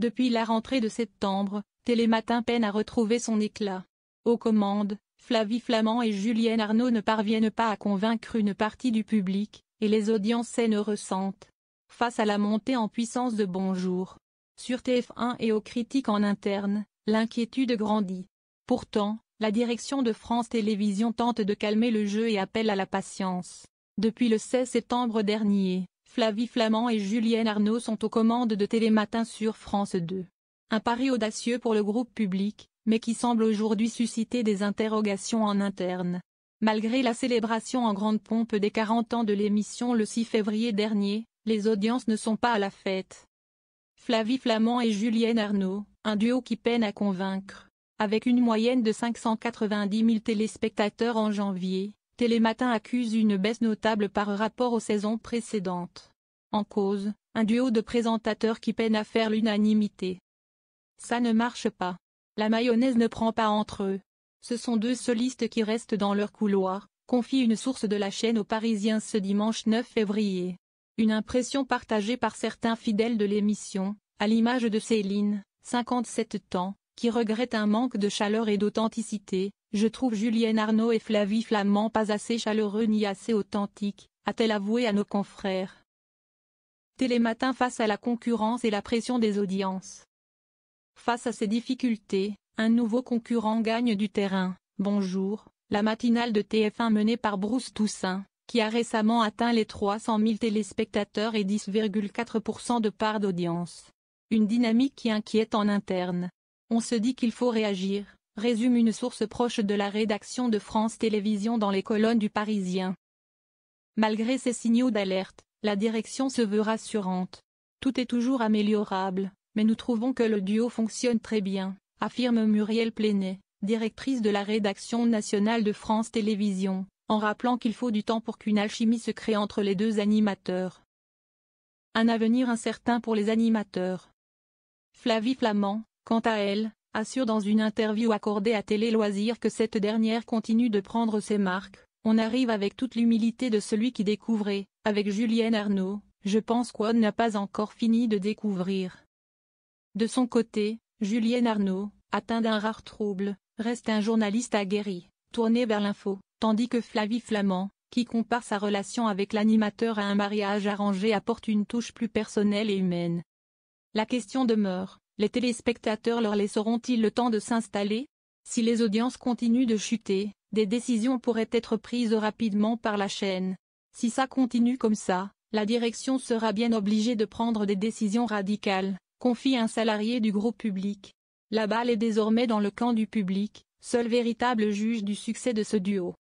Depuis la rentrée de septembre, Télématin peine à retrouver son éclat. Aux commandes, Flavie Flament et Julienne Arnaud ne parviennent pas à convaincre une partie du public, et les audiences saines ressentent. Face à la montée en puissance de Bonjour sur TF1 et aux critiques en interne, l'inquiétude grandit. Pourtant, la direction de France Télévisions tente de calmer le jeu et appelle à la patience. Depuis le 16 septembre dernier, Flavie Flament et Julienne Arnaud sont aux commandes de Télématin sur France 2. Un pari audacieux pour le groupe public, mais qui semble aujourd'hui susciter des interrogations en interne. Malgré la célébration en grande pompe des 40 ans de l'émission le 6 février dernier, les audiences ne sont pas à la fête. Flavie Flament et Julienne Arnaud, un duo qui peine à convaincre. Avec une moyenne de 590 000 téléspectateurs en janvier, Télématin accuse une baisse notable par rapport aux saisons précédentes. En cause, un duo de présentateurs qui peine à faire l'unanimité. Ça ne marche pas. La mayonnaise ne prend pas entre eux. Ce sont deux solistes qui restent dans leur couloir, confie une source de la chaîne aux Parisiens ce dimanche 9 février. Une impression partagée par certains fidèles de l'émission, à l'image de Céline, 57 ans, qui regrette un manque de chaleur et d'authenticité. Je trouve Julienne Arnaud et Flavie Flament pas assez chaleureux ni assez authentiques, a-t-elle avoué à nos confrères. Télématin face à la concurrence et la pression des audiences. Face à ces difficultés, un nouveau concurrent gagne du terrain, Bonjour, la matinale de TF1 menée par Bruce Toussaint, qui a récemment atteint les 300 000 téléspectateurs et 10,4% de part d'audience. Une dynamique qui inquiète en interne. On se dit qu'il faut réagir, résume une source proche de la rédaction de France Télévisions dans les colonnes du Parisien. Malgré ces signaux d'alerte, la direction se veut rassurante. Tout est toujours améliorable, mais nous trouvons que le duo fonctionne très bien, affirme Muriel Plénet, directrice de la rédaction nationale de France Télévisions, en rappelant qu'il faut du temps pour qu'une alchimie se crée entre les deux animateurs. Un avenir incertain pour les animateurs. Flavie Flament, quant à elle, assure dans une interview accordée à Télé Loisirs que cette dernière continue de prendre ses marques. On arrive avec toute l'humilité de celui qui découvrait. Avec Julienne Arnaud, je pense qu'on n'a pas encore fini de découvrir. De son côté, Julienne Arnaud, atteint d'un rare trouble, reste un journaliste aguerri, tourné vers l'info, tandis que Flavie Flament, qui compare sa relation avec l'animateur à un mariage arrangé, apporte une touche plus personnelle et humaine. La question demeure, les téléspectateurs leur laisseront-ils le temps de s'installer? Si les audiences continuent de chuter, des décisions pourraient être prises rapidement par la chaîne. Si ça continue comme ça, la direction sera bien obligée de prendre des décisions radicales, confie un salarié du groupe public. La balle est désormais dans le camp du public, seul véritable juge du succès de ce duo.